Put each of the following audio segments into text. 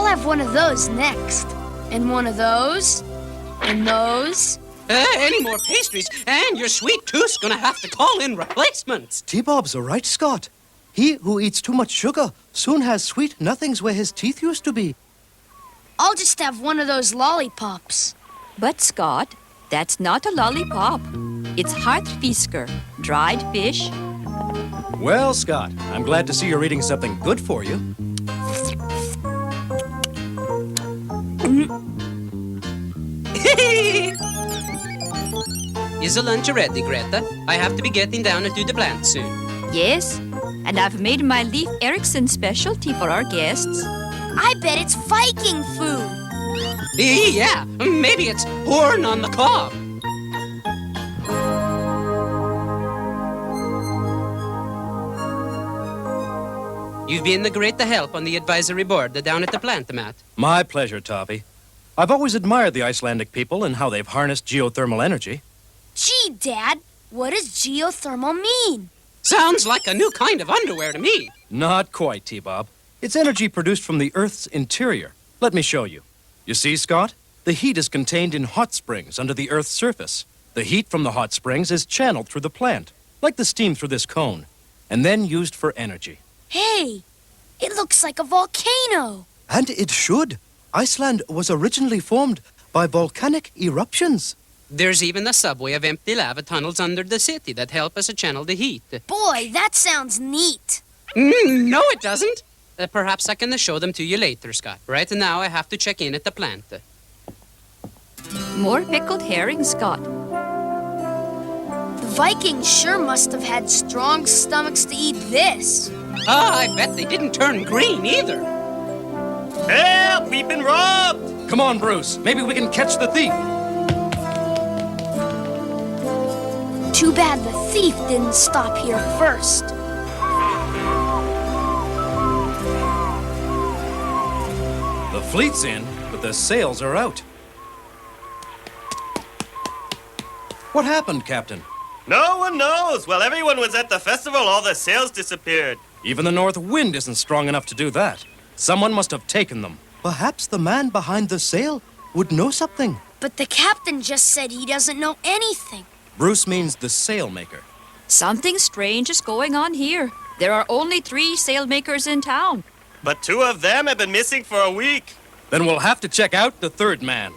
have one of those next. And one of those. And those. Any more pastries, and your sweet tooth's gonna have to call in replacements. T-Bob's right, Scott. He who eats too much sugar soon has sweet nothings where his teeth used to be. I'll just have one of those lollipops. But, Scott, that's not a lollipop. It's hartfisker, dried fish. Well, Scott, I'm glad to see you're eating something good for you. Is the lunch ready, Greta? I have to be getting down to the plant soon. Yes, and I've made my Leif Erikson specialty for our guests. I bet it's Viking food. Yeah, maybe it's corn on the cob. You've been a great help on the advisory board down at the plant, Matt. My pleasure, Toffee. I've always admired the Icelandic people and how they've harnessed geothermal energy. Gee, Dad, what does geothermal mean? Sounds like a new kind of underwear to me. Not quite, T-Bob. It's energy produced from the Earth's interior. Let me show you. You see, Scott? The heat is contained in hot springs under the Earth's surface. The heat from the hot springs is channeled through the plant, like the steam through this cone, and then used for energy. Hey, it looks like a volcano. And it should. Iceland was originally formed by volcanic eruptions. There's even a subway of empty lava tunnels under the city that help us channel the heat. Boy, that sounds neat. No, it doesn't. Perhaps I can show them to you later, Scott. Right now, I have to check in at the plant. More pickled herring, Scott. The Vikings sure must have had strong stomachs to eat this. I bet they didn't turn green either. Help! We've been robbed! Come on, Bruce. Maybe we can catch the thief. Too bad the thief didn't stop here first. The fleet's in, but the sails are out. What happened, Captain? No one knows. While everyone was at the festival, all the sails disappeared. Even the north wind isn't strong enough to do that. Someone must have taken them. Perhaps the man behind the sail would know something. But the captain just said he doesn't know anything. Bruce means the sailmaker. Something strange is going on here. There are only 3 sailmakers in town. But 2 of them have been missing for a week. Then we'll have to check out the third man.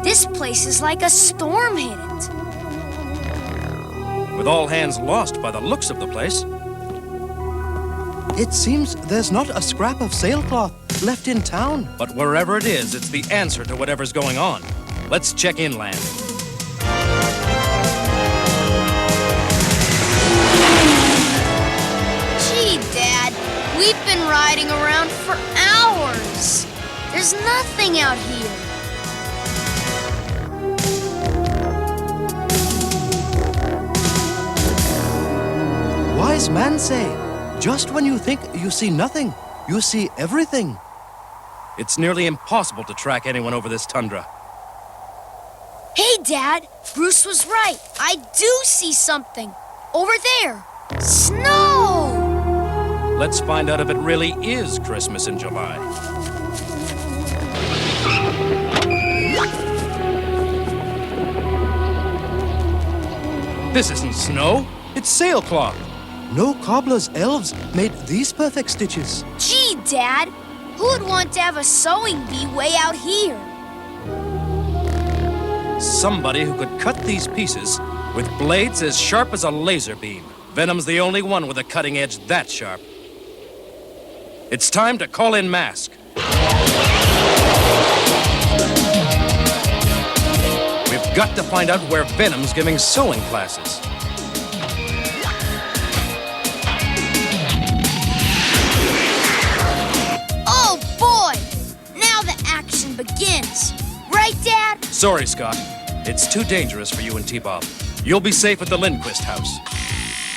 This place is like a storm hit it. With all hands lost by the looks of the place. It seems there's not a scrap of sailcloth left in town. But wherever it is, it's the answer to whatever's going on. Let's check inland. Gee, Dad, we've been riding around for hours. There's nothing out here. Wise man say, just when you think you see nothing, you see everything. It's nearly impossible to track anyone over this tundra. Hey, Dad, Bruce was right. I do see something. Over there. Snow! Let's find out if it really is Christmas in July. This isn't snow, it's sailcloth. No cobbler's elves made these perfect stitches. Gee, Dad, who would want to have a sewing bee way out here? Somebody who could cut these pieces with blades as sharp as a laser beam. Venom's the only one with a cutting edge that sharp. It's time to call in Mask. We've got to find out where Venom's giving sewing classes. Oh, boy! Now the action begins. Right, Dad? Sorry, Scott. It's too dangerous for you and T-Bob. You'll be safe at the Lindquist house.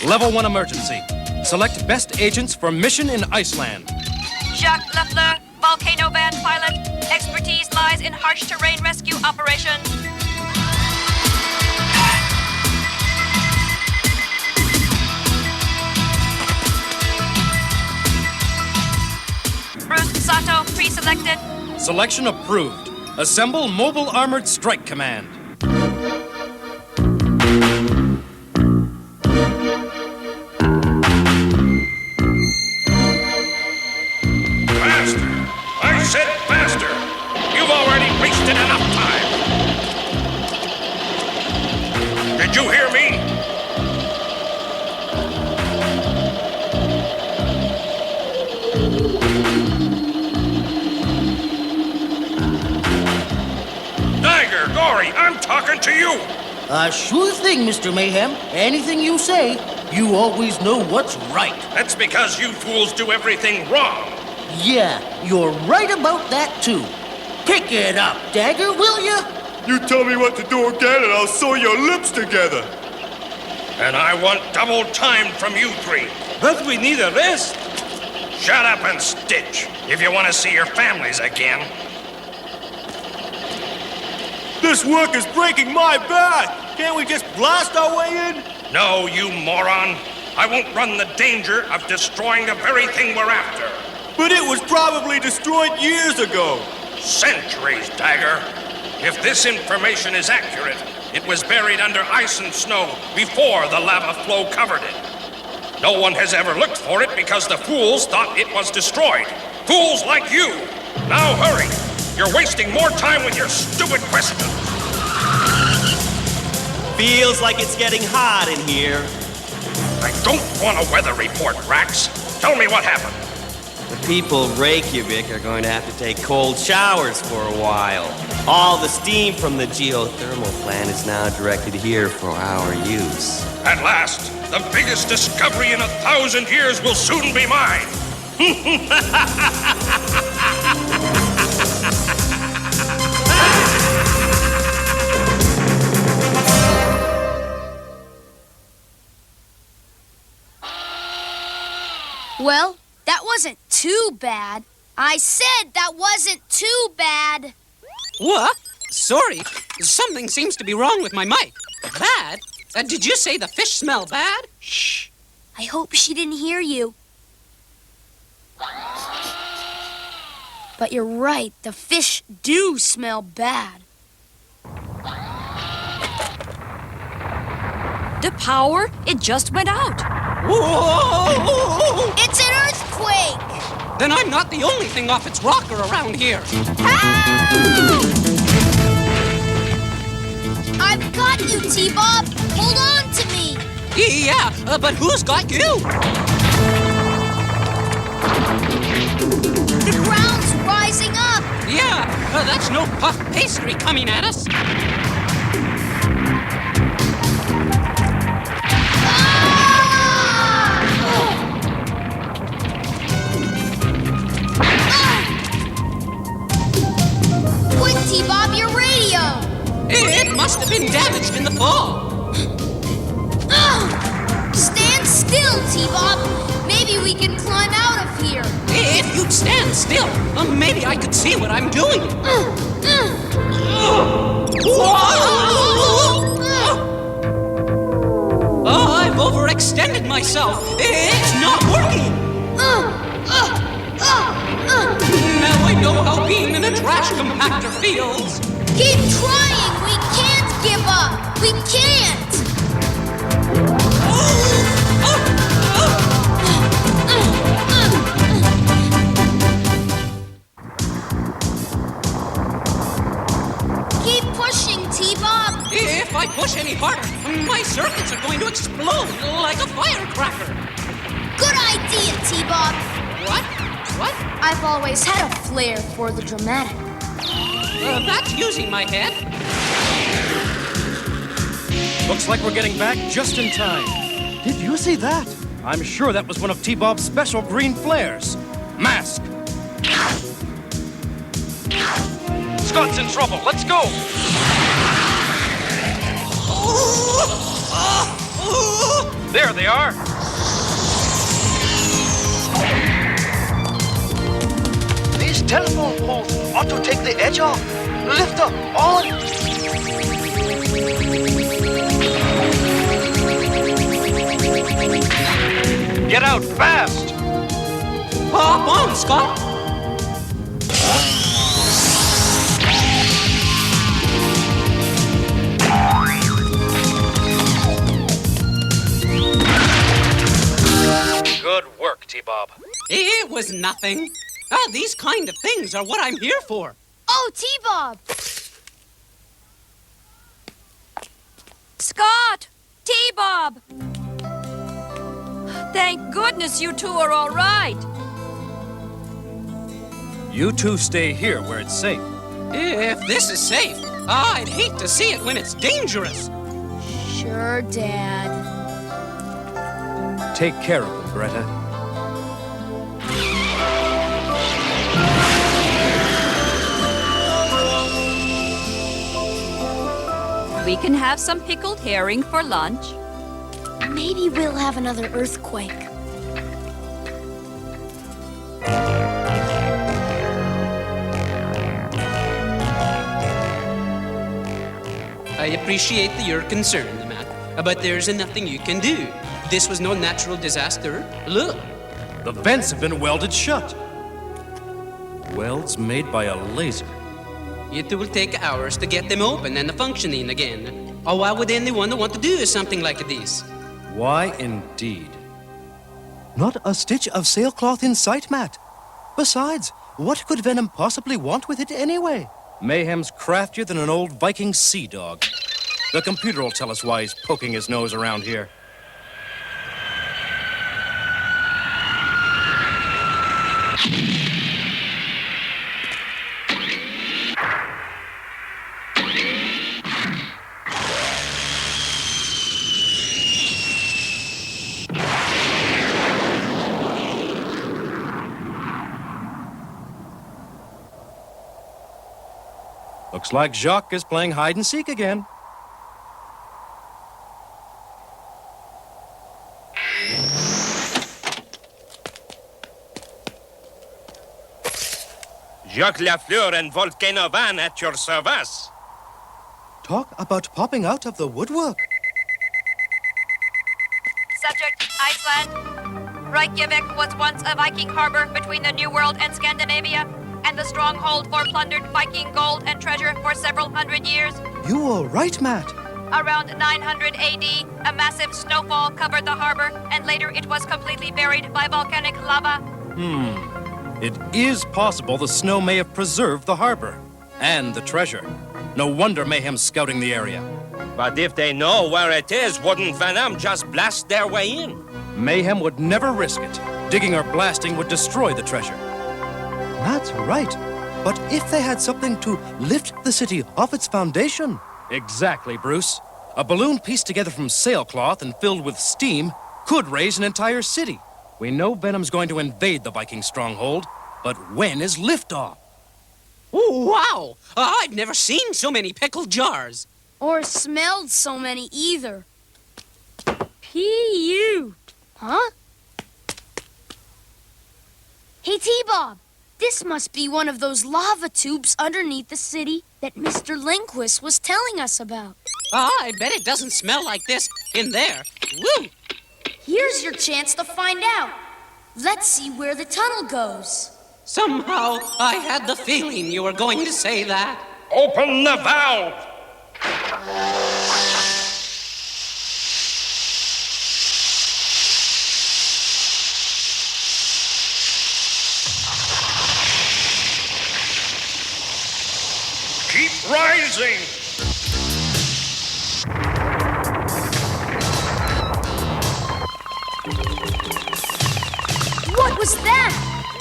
Level 1 emergency. Select best agents for mission in Iceland. Jacques Leffler, volcano van pilot. Expertise lies in harsh terrain rescue operation. selected. Selection approved. Assemble Mobile Armored Strike Command. Faster! I said faster! You've already wasted enough time! Did you hear me? Tiger, Gory, I'm talking to you! Sure thing, Mr. Mayhem. Anything you say, you always know what's right. That's because you fools do everything wrong. Yeah, you're right about that, too. Pick it up, Dagger, will you? You tell me what to do again and I'll sew your lips together. And I want double time from you three. But we need a rest. Shut up and stitch if you want to see your families again. This work is breaking my back. Can't we just blast our way in? No, you moron. I won't run the danger of destroying the very thing we're after. But it was probably destroyed years ago. Centuries, Dagger. If this information is accurate, it was buried under ice and snow before the lava flow covered it. No one has ever looked for it because the fools thought it was destroyed. Fools like you! Now hurry! You're wasting more time with your stupid questions. Feels like it's getting hot in here. I don't want a weather report, Rax. Tell me what happened. The people of Reykjavik are going to have to take cold showers for a while. All the steam from the geothermal plant is now directed here for our use. At last, the biggest discovery in 1,000 years will soon be mine. Well, that wasn't too bad. I said that wasn't too bad. What? Sorry, something seems to be wrong with my mic. Bad? Did you say the fish smell bad? Shh. I hope she didn't hear you. But you're right, the fish do smell bad. The power, it just went out. Whoa! It's an earthquake! Then I'm not the only thing off its rocker around here. I've got you, T-Bob! Hold on to me! Yeah, but who's got you? The ground's rising up! Yeah, that's no puff pastry coming at us. Quick, T-Bob, your radio! It must have been damaged in the fall. Stand still, T-Bob! Maybe we can climb out of here! If you'd stand still, maybe I could see what I'm doing. Oh, I've overextended myself. It's not working. Now I know how being in a trash compactor feels. Keep trying! We can't give up! We can't! Keep pushing, T-Bob! If I push any harder, my circuits are going to explode like a firecracker. Good idea, T-Bob! What? What? I've always had a flair for the dramatic. That's using my head. Looks like we're getting back just in time. Did you see that? I'm sure that was one of T-Bob's special green flares. Mask! Scott's in trouble. Let's go! There they are. These telephone poles ought to take the edge off. Lift up, on. Get out fast! Hop on, Scott. Good work, T-Bob. It was nothing. Oh, these kind of things are what I'm here for. Oh, T-Bob! Scott! T-Bob! Thank goodness you two are all right. You two stay here where it's safe. If this is safe, I'd hate to see it when it's dangerous. Sure, Dad. Take care of them, Greta. We can have some pickled herring for lunch. Maybe we'll have another earthquake. I appreciate your concern, Matt, but there's nothing you can do. This was no natural disaster. Look. The vents have been welded shut. Welds made by a laser. It will take hours to get them open and functioning again. Or why would anyone want to do something like this? Why indeed? Not a stitch of sailcloth in sight, Matt. Besides, what could Venom possibly want with it anyway? Mayhem's craftier than an old Viking sea dog. The computer will tell us why he's poking his nose around here. Looks like Jacques is playing hide and seek again. Jacques Lafleur and Volcano Van at your service. Talk about popping out of the woodwork. Subject, Iceland. Reykjavik was once a Viking harbor between the New World and Scandinavia, and the stronghold for plundered Viking gold and treasure for several hundred years. You all right, Matt? Around 900 AD, a massive snowfall covered the harbor, and later it was completely buried by volcanic lava. It is possible the snow may have preserved the harbor and the treasure. No wonder Mayhem's scouting the area. But if they know where it is, wouldn't Venom just blast their way in? Mayhem would never risk it. Digging or blasting would destroy the treasure. That's right. But if they had something to lift the city off its foundation? Exactly, Bruce. A balloon pieced together from sailcloth and filled with steam could raise an entire city. We know Venom's going to invade the Viking stronghold, but when is liftoff? Oh, wow! I've never seen so many pickled jars. Or smelled so many either. P.U. Huh? Hey, T-Bob. This must be one of those lava tubes underneath the city that Mr. Lindquist was telling us about. I bet it doesn't smell like this in there. Woo! Here's your chance to find out. Let's see where the tunnel goes. Somehow, I had the feeling you were going to say that. Open the valve! Keep rising! What was that?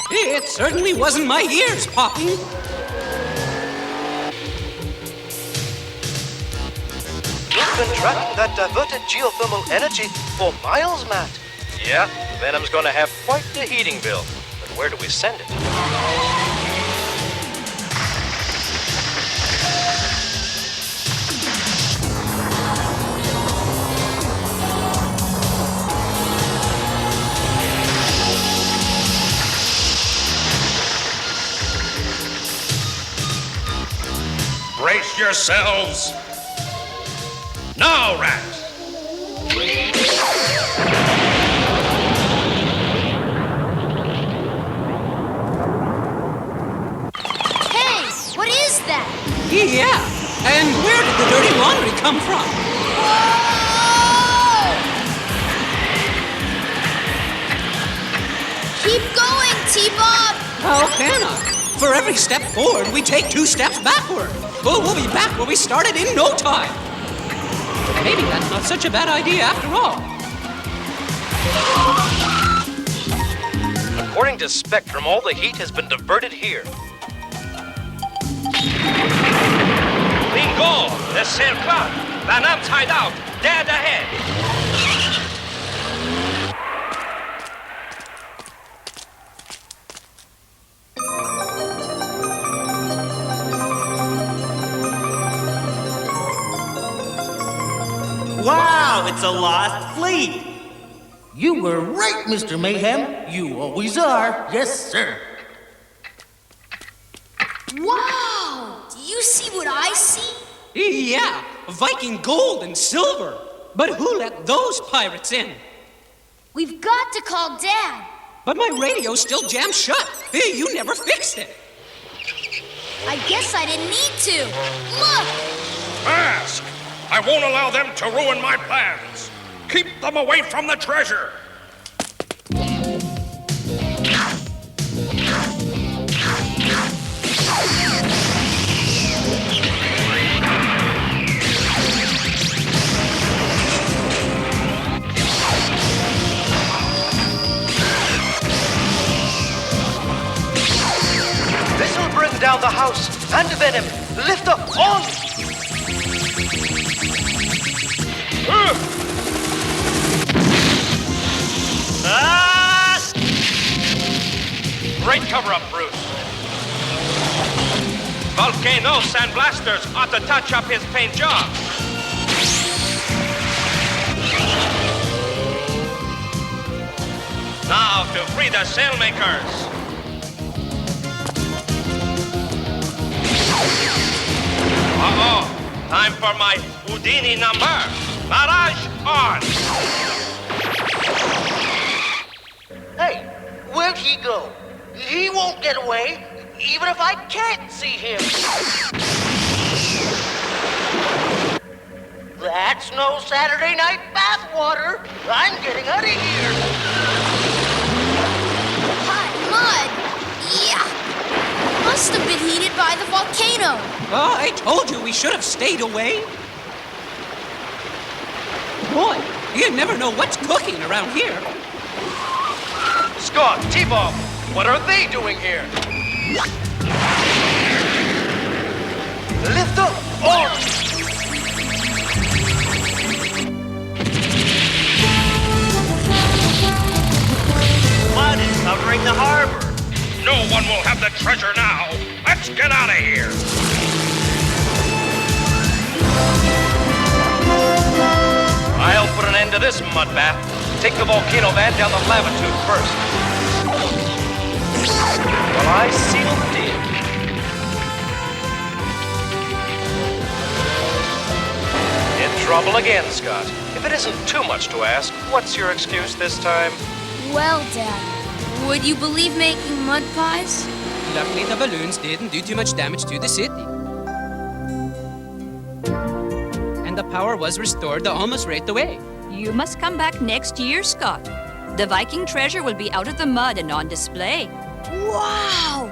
It certainly wasn't my ears popping. You've been tracking that diverted geothermal energy for miles, Matt. Yeah, Venom's gonna have quite the heating bill. But where do we send it? Brace yourselves! Now, rats! come from. Whoa! Keep going, T-Bob! How can I? For every step forward, we take 2 steps backward. Oh, we'll be back where we started in no time. Maybe that's not such a bad idea after all. According to Spectrum, all the heat has been diverted here. Bingo! The sail clock. Van upside out. Dead ahead. Wow, it's a lost fleet. You were right, Mr. Mayhem. You always are. Yes, sir. Wow! Do you see what I see? Yeah, Viking gold and silver. But who let those pirates in? We've got to call Dad. But my radio's still jammed shut. You never fixed it. I guess I didn't need to. Look! Ask! I won't allow them to ruin my plans. Keep them away from the treasure. This will bring down the house and Venom. Lift up on! Ah! Great cover-up, Bruce. Volcano sandblasters ought to touch up his paint job. Now to free the sailmakers. Uh-oh. Time for my Houdini number. Barrage on. Hey, where'd he go? He won't get away, even if I can't see him. That's no Saturday night bathwater. I'm getting out of here. Hot mud! Yeah! Must have been heated by the volcano. Oh, I told you we should have stayed away. Boy, you never know what's cooking around here. Scott, T-Bob, what are they doing here? Lift up on! Mud is covering the harbor. No one will have the treasure now. Let's get out of here. I'll put an end to this mud bath. Take the volcano van down the lava tube first. Well, I seal the deal. In trouble again, Scott. If it isn't too much to ask, what's your excuse this time? Well, Dad, would you believe making mud pies? Luckily, the balloons didn't do too much damage to the city. And the power was restored almost right away. You must come back next year, Scott. The Viking treasure will be out of the mud and on display. Wow!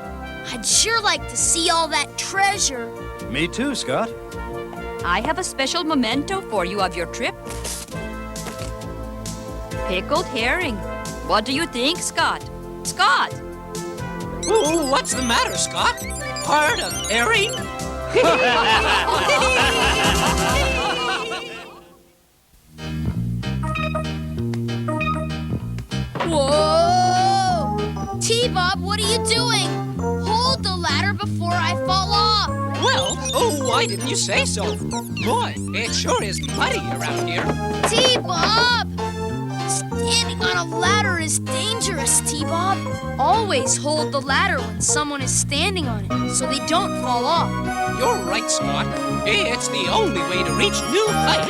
I'd sure like to see all that treasure. Me too, Scott. I have a special memento for you of your trip. Pickled herring. What do you think, Scott? Scott! Ooh, what's the matter, Scott? Heart of herring? Whoa! T-Bob, what are you doing? Hold the ladder before I fall off. Well, oh, why didn't you say so? Boy, it sure is muddy around here. T-Bob! Standing on a ladder is dangerous, T-Bob. Always hold the ladder when someone is standing on it so they don't fall off. You're right, Scott. It's the only way to reach new heights.